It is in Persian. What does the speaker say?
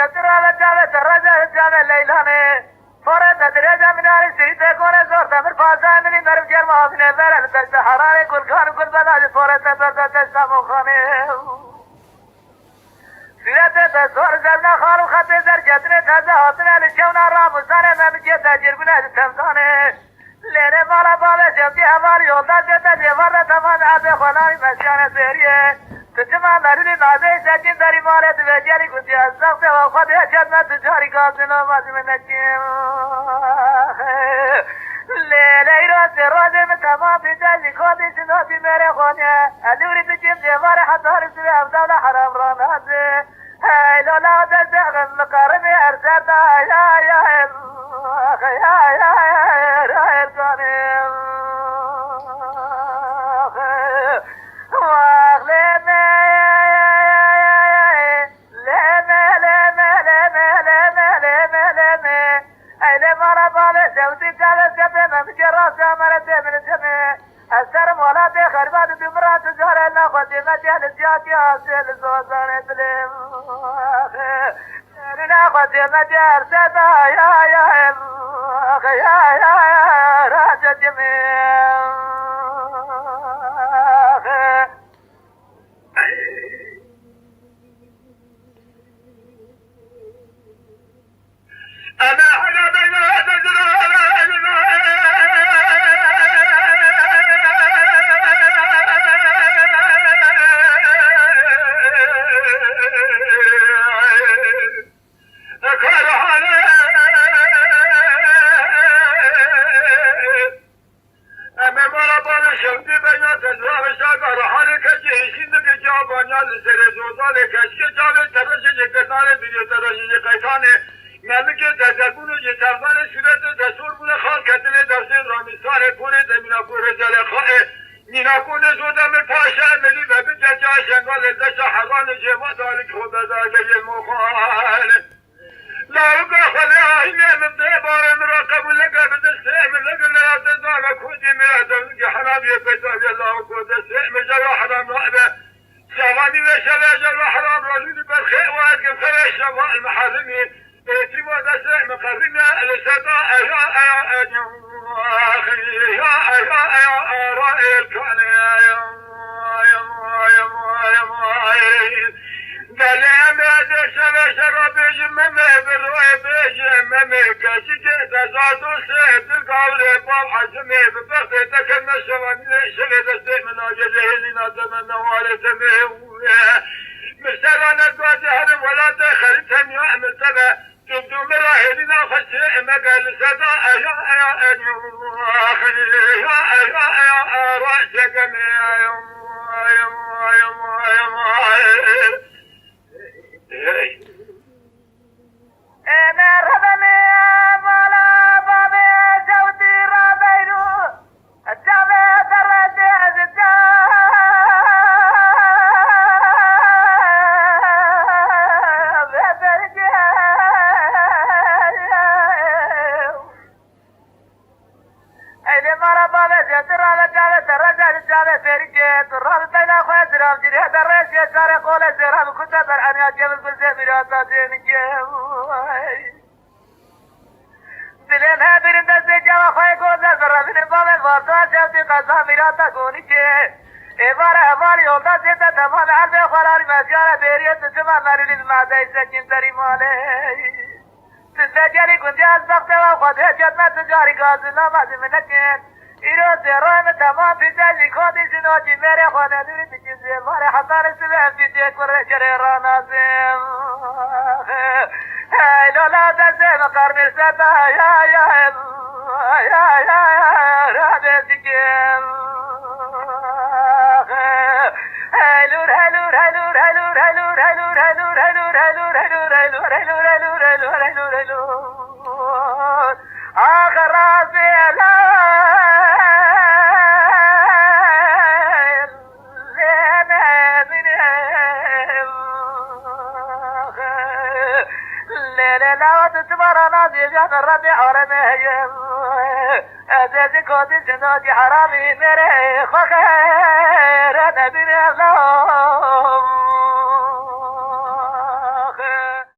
جتر على جامع ترجع جامع ليلانه فرد درجة من على سيد كونه زور تمر فازا مني مرف جرم هافنه برد تجد حرانه كل خان كل بداج فرد تبرد تجد مخانه سيرت تزور زرنا خالو خط زر جتر تازه هاتنه لشونا راموزانه ممجي تجر بنه تمزانه لینه بالا بالا جمعی هوار یولدا جدا جوار تمام عبی خلای مسیان سریه تجمع مردی نازه سجین داری ماله دوجری کسی از سخت و خود هجد من تجاری کازن و مزم نکیم لیله ایران سرازه من تمام بیجای خودی شناتی میره خانه الوری تجیم جوار حضار سوی افضل حرام رانازه هی لالا دزغن مقارب ارزد یا حرامي مري خخير نبي الله